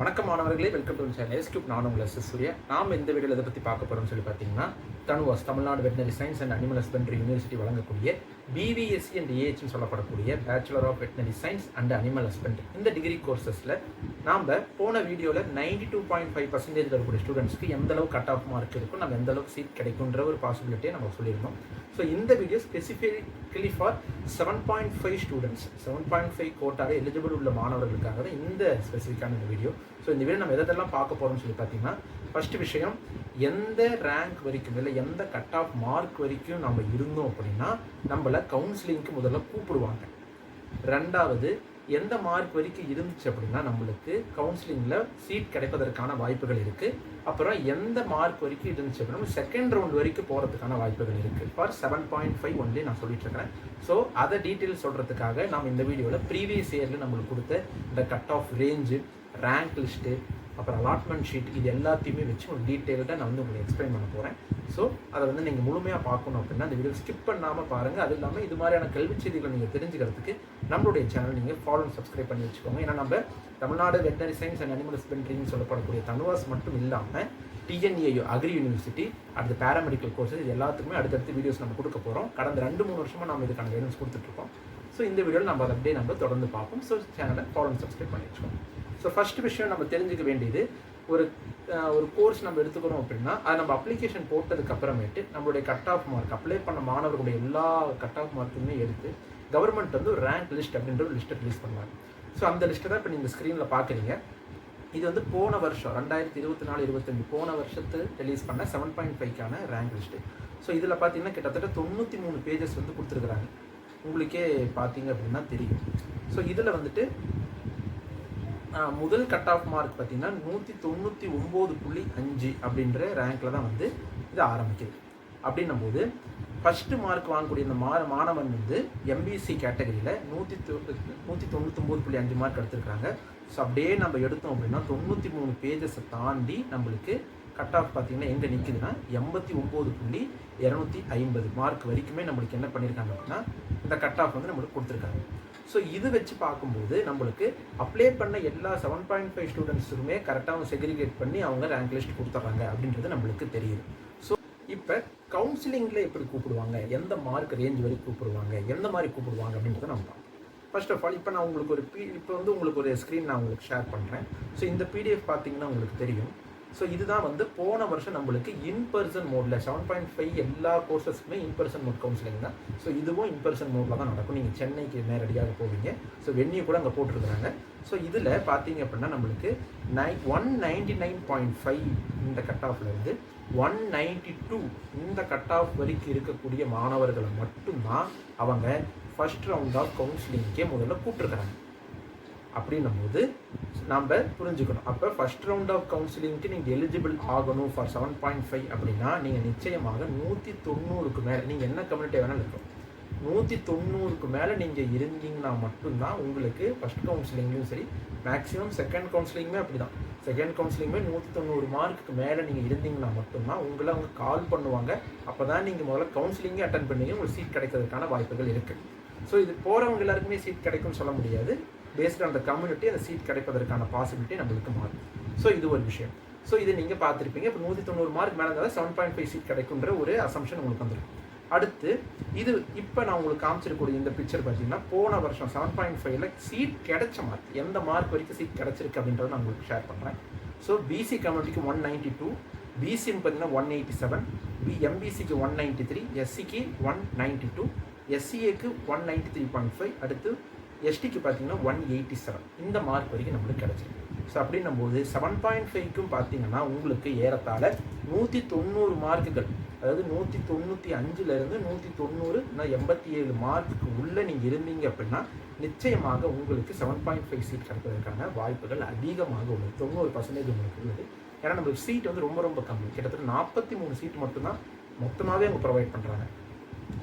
வணக்கம் மாணவர்களே, welcome to channel S Cube. நான் உங்கள் சூர்யா. நாம் இந்த வீடியோவில் எதை பற்றி பார்க்க போகிறோம்னு சொல்லி பார்த்தீங்கன்னா, TANUVAS Tamil Nadu veterinary science and animal husbandry university வழங்கக்கூடிய பிவிஎஸ்சி அண்ட் ஏஹெச்னு சொல்லப்படக்கூடிய bachelor of veterinary science and animal husbandry இந்த டிகிரி கோர்சஸில் நாம் போன வீடியோவில் 92.5% இருக்கக்கூடிய ஸ்டூடெண்ட்ஸ்க்கு எந்த அளவுக்கு கட் ஆஃப் மார்க் இருக்கும், நம்ம எந்த அளவுக்கு சீட் கிடைக்குன்ற ஒரு பாசிபிலிட்டியை நம்ம சொல்லியிருந்தோம். ஸோ இந்த வீடியோ ஸ்பெசிஃபிக்கலி ஃபார் 7.5 ஸ்டூடெண்ட்ஸ், 7.5 கோட்டாக எலிஜிபிள் உள்ள மாணவர்களுக்காக தான் இந்த ஸ்பெசிஃபிக்கான இந்த வீடியோ. ஸோ இந்த வீடியோ நம்ம எதெல்லாம் பார்க்க போகிறோம்னு சொல்லி பார்த்தீங்கன்னா, ஃபஸ்ட்டு விஷயம், எந்த ரேங்க் வரைக்கும் இல்லை எந்த கட் ஆஃப் மார்க் வரைக்கும் நம்ம இருந்தோம் அப்படின்னா நம்மளை கவுன்சிலிங்க்கு முதல்ல கூப்பிடுவாங்க. ரெண்டாவது, எந்த மார்க் வரைக்கும் இருந்துச்சு அப்படின்னா நம்மளுக்கு கவுன்சிலிங்கில் சீட் கிடைப்பதற்கான வாய்ப்புகள் இருக்குது. அப்புறம் எந்த மார்க் வரைக்கும் இருந்துச்சு அப்படின்னா செகண்ட் ரவுண்ட் வரைக்கும் போகிறதுக்கான வாய்ப்புகள் இருக்குது. ஃபார் 7.5 ஒன்லி நான் சொல்லிட்டு இருக்கிறேன். ஸோ அதை டீட்டெயில் சொல்கிறதுக்காக நாம் இந்த வீடியோவில் ப்ரீவியஸ் இயரில் நம்மளுக்கு கொடுத்த இந்த cut off range, rank list, அப்புறம் அலாட்மெண்ட் ஷீட், இது எல்லாத்தையுமே வச்சு ஒரு டீட்டெயில்டாக நான் வந்து உங்களுக்கு எக்ஸ்பிளைன் பண்ண போகிறேன். ஸோ அதை வந்து நீங்கள் முழுமையாக பார்க்கணும் அப்படின்னா இந்த வீடியோ ஸ்கிப் பண்ணாமல் பாருங்கள். அது இல்லாமல் இது மாதிரியான கல்வி செய்திகளை நீங்கள் தெரிஞ்சுக்கிறதுக்கு நம்மளுடைய சேனல் நீங்கள் ஃபாலோ அண்ட் சப்ஸ்கிரைப் பண்ணி வச்சுக்கோங்க. ஏன்னா நம்ம Tamil Nadu veterinary science and animal ஹஸ்பண்டரின்னு சொல்லப்படக்கூடிய தனுவாஸ் மட்டும் இல்லாமல் டிஎன்ஏயு அக்ரி யூனிவர்சிட்டி, அடுத்த பேராமெடிக்கல் கோர்ஸஸ், இது எல்லாத்துக்குமே அடுத்தடுத்து வீடியோஸ் நம்ம கொடுக்க போகிறோம். கடந்த 2-3 வருஷமாக நம்ம இதுக்கான கைடன்ஸ் கொடுத்துட்ருக்கோம். ஸோ இந்த வீடியோவில் நம்ம அதை அப்படியே நம்ம தொடர்ந்து பார்ப்போம். ஸோ சேனலை ஃபாலோ அண்ட் சப்ஸ்கிரைப் பண்ணி வச்சுக்கோங்க. ஸோ ஃபஸ்ட்டு விஷயம் நம்ம தெரிஞ்சுக்க வேண்டியது, ஒரு கோர்ஸ் நம்ம எடுத்துக்கிறோம் அப்படின்னா அது நம்ம அப்ளிகேஷன் போட்டதுக்கு அப்புறமேட்டு நம்மளுடைய கட் ஆஃப் மார்க், அப்ளை பண்ண மாணவர்களுடைய எல்லா கட் ஆஃப் மார்க்குமே எடுத்து கவர்மெண்ட் வந்து ஒரு ரேங்க் லிஸ்ட் அப்படின்ற ஒரு லிஸ்ட்டை ரிலீஸ் பண்ணுவாங்க. ஸோ அந்த லிஸ்ட்டை தான் இப்போ நீங்கள் ஸ்க்ரீனில் பார்க்குறீங்க. இது வந்து போன வருஷம் 2024-25 போன வருஷத்து ரிலீஸ் பண்ண 7.5க்கான ரேங்க் லிஸ்ட்டு. ஸோ இதில் பார்த்தீங்கன்னா கிட்டத்தட்ட 93 பேஜஸ் வந்து கொடுத்துருக்குறாங்க. உங்களுக்கே பார்த்தீங்க அப்படின்னா தெரியும். ஸோ இதில் வந்துட்டு முதல் கட் ஆஃப் மார்க் பார்த்தீங்கன்னா 199.5 அப்படின்ற ரேங்க்கில் தான் வந்து இது ஆரம்பிக்குது. அப்படின்னும் போது ஃபஸ்ட்டு மார்க் வாங்கக்கூடிய இந்த மாணவன் வந்து எம்பிசி கேட்டகரியில் 199.5 மார்க் எடுத்திருக்காங்க. ஸோ அப்படியே நம்ம எடுத்தோம் அப்படின்னா 93 பேஜஸை தாண்டி நம்மளுக்கு கட் ஆஃப் பார்த்தீங்கன்னா எங்கே நிற்குதுன்னா 89.250 மார்க் வரைக்குமே நம்மளுக்கு என்ன பண்ணியிருக்காங்க அப்படின்னா இந்த கட் ஆஃப் வந்து நம்மளுக்கு கொடுத்துருக்காங்க. ஸோ இது வச்சு பார்க்கும்போது நம்மளுக்கு அப்ளை பண்ண எல்லா 7.5 ஸ்டூடெண்ட்ஸுக்குமே கரெக்டாக செக்ரிகேட் பண்ணி அவங்க ரேங்க் லிஸ்ட் கொடுத்துட்றாங்க அப்படின்றது நம்மளுக்கு தெரியுது. ஸோ இப்போ கவுன்சிலிங்கில் எப்படி கூப்பிடுவாங்க, எந்த மார்க் ரேஞ்ச் வரைக்கும் கூப்பிடுவாங்க, எந்த மாதிரி கூப்பிடுவாங்க அப்படின்றத நம்ம பார்ப்போம். ஃபர்ஸ்ட் ஆஃப் ஆல் இப்போ நான் உங்களுக்கு இப்போ வந்து உங்களுக்கு ஒரு ஸ்க்ரீன் நான் உங்களுக்கு ஷேர் பண்ணுறேன். ஸோ இந்த பிடிஎஃப் பார்த்தீங்கன்னா உங்களுக்கு தெரியும். ஸோ இதுதான் வந்து போன வருஷம் நம்மளுக்கு இன்பர்சன் மோடில் 7.5 எல்லா கோர்சஸ்க்குமே இன்பர்சன் மோட் கவுன்சிலிங் தான். ஸோ இதுவும் இன்பர்சன் மோடில் தான் நடக்கும். நீங்கள் சென்னைக்கு நேரடியாக போவீங்க. ஸோ வென்யூ கூட அங்கே போட்டிருக்கிறாங்க. ஸோ இதில் பார்த்தீங்க அப்படின்னா நம்மளுக்கு 199.5 இந்த கட் ஆஃப்லேருந்து 192 இந்த கட் ஆஃப் வரைக்கும் இருக்கக்கூடிய மாணவர்களை மட்டும்தான் அவங்க ஃபர்ஸ்ட் ரவுண்ட் ஆஃப் கவுன்சிலிங்கே முதல்ல கூப்பிட்டுருக்குறாங்க. அப்படின்னும் போது நம்ம புரிஞ்சுக்கணும். அப்போ ஃபர்ஸ்ட் ரவுண்ட் ஆஃப் கவுன்சிலிங்க்கு நீங்கள் எலிஜிபிள் ஆகணும் ஃபார் 7.5 அப்படின்னா நீங்கள் நிச்சயமாக 190க்கு மேலே, நீங்கள் என்ன கம்யூனிட்டி வேணாலும் இருக்கும், 190க்கு மேலே நீங்கள் இருந்தீங்கன்னா மட்டும்தான் உங்களுக்கு ஃபர்ஸ்ட் கவுன்சிலிங்லையும் சரி, மேக்ஸிமம் செகண்ட் கவுன்சிலிங்குமே அப்படி தான். செகண்ட் கவுன்சிலிங்குமே 190 மார்க்குக்கு மேலே நீங்கள் இருந்தீங்கன்னா மட்டும்தான் உங்களை அவங்க கால் பண்ணுவாங்க. அப்போ தான் நீங்கள் முதல்ல கவுன்சிலிங்கே அட்டன் பண்ணி உங்களுக்கு சீட் கிடைக்கிறதுக்கான வாய்ப்புகள் இருக்குது. ஸோ இது போகிறவங்க எல்லாருக்குமே சீட் கிடைக்கும்னு சொல்ல முடியாது. பேஸ்ட் ஆன் த கம்யூனிட்டி அந்த சீட் கிடைப்பதற்கான பாசிபிலிட்டி நம்மளுக்கு மாறும். ஸோ இது ஒரு விஷயம். ஸோ இதை நீங்கள் பார்த்துருப்பீங்க. இப்போ 190 மார்க் மேலே இருந்தால் 7.5 சீட் கிடைக்குன்ற ஒரு அசம்ஷன் உங்களுக்கு வந்துடும். அடுத்து இது இப்போ நான் உங்களுக்கு காமிச்சிருக்கக்கூடிய இந்த பிக்சர் பார்த்தீங்கன்னா போன வருஷம் 7.5ல் சீட் கிடைச்ச மார்க், எந்த மார்க் வரைக்கும் சீட் கிடைச்சிருக்கு அப்படின்றத நான் உங்களுக்கு ஷேர் பண்ணுறேன். ஸோ பிசி கம்யூனிட்டிக்கு 192, பிசின்னு பார்த்தீங்கன்னா 187, எம்பிசிக்கு 193, எஸ்சிக்கு 192, எஸ்சிஏக்கு 193.5, அடுத்து எஸ்டிக்கு பார்த்தீங்கன்னா 187 இந்த மார்க் வரைக்கும் நம்மளுக்கு கிடச்சிருக்கு. ஸோ அப்படின்னும் போது 7.5க்கும் பார்த்தீங்கன்னா உங்களுக்கு ஏறத்தாழ 190 மார்க்குகள், அதாவது 195லேருந்து 190 87 மார்க்குக்கு உள்ளே நீங்கள் இருந்தீங்க அப்படின்னா நிச்சயமாக உங்களுக்கு 7.5 சீட் கிடைப்பதற்கான வாய்ப்புகள் அதிகமாக உள்ளது. 90% உங்களுக்கு உள்ளது. ஏன்னா நம்மளுக்கு சீட் வந்து ரொம்ப ரொம்ப கம்மி. கிட்டத்தட்ட 43 சீட் மட்டும்தான் மொத்தமாகவே அவங்க ப்ரொவைட் பண்ணுறாங்க.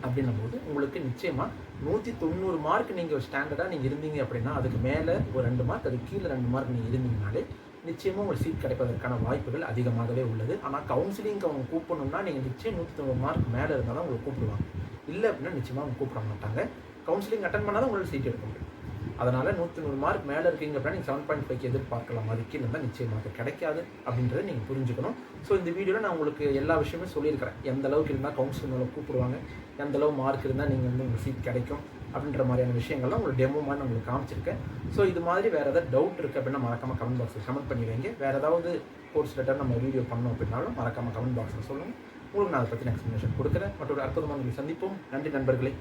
அப்படின்னும் போது உங்களுக்கு நிச்சயமாக 190 மார்க் நீங்கள் ஸ்டாண்டர்டாக நீங்கள் இருந்தீங்க அப்படின்னா அதுக்கு மேலே ஒரு 2 மார்க், அதுக்கு கீழே 2 மார்க் நீங்கள் இருந்தீங்கனாலே நிச்சயமாக ஒரு சீட் கிடைப்பதற்கான வாய்ப்புகள் அதிகமாகவே உள்ளது. ஆனால் கவுன்சிலிங்க்கு அவங்க கூப்பிடணும்னா நீங்கள் நிச்சயம் 190 மார்க் மேலே இருந்தால் தான் உங்களுக்கு கூப்பிடுவாங்க. இல்லை அப்படின்னா நிச்சயமாக அவங்க கூப்பிட மாட்டாங்க. கவுன்சிலிங் அட்டன் பண்ணால் தான் உங்களுக்கு சீட் எடுக்க முடியும். அதனால் 100 மார்க் மேலே இருக்கீங்க அப்படின்னா நீங்கள் 7.5 எதிர்பார்க்கலாம். அதுக்கு இருந்தால் நிச்சயமாக கிடைக்காது அப்படின்றத நீங்கள் புரிஞ்சுக்கணும். ஸோ இந்த வீடியோவில் நான் உங்களுக்கு எல்லா விஷயமே சொல்லியிருக்கிறேன். எந்த அளவுக்கு இருந்தால் கவுன்சிலிங்கில் கூப்பிடுவாங்க, எந்த அளவு மார்க் இருந்தால் நீங்கள் வந்து உங்களுக்கு சீட் கிடைக்கும் அப்படின்ற மாதிரியான விஷயங்கள்லாம் உங்களுக்கு டெமோ மாதிரி நான் உங்களுக்கு காமிச்சிருக்கேன். ஸோ இது மாதிரி வேறு ஏதாவது டவுட் இருக்குது அப்படின்னா மறக்காமல் கமெண்ட் பாக்ஸில் கமெண்ட் பண்ணி வைங்க. வேறு ஏதாவது கோர்ஸ் லெட்டர் நம்ம வீடியோ பண்ணோம் அப்படின்னாலும் மறக்காமல் கமெண்ட் பாக்ஸில் சொல்லுங்கள். உங்களுக்கு நான் அதை பற்றி எக்ஸ்ப்ளனேஷன் கொடுக்குறேன். மற்றொரு அற்புதமான சந்திப்போம். நன்றி நண்பர்களே.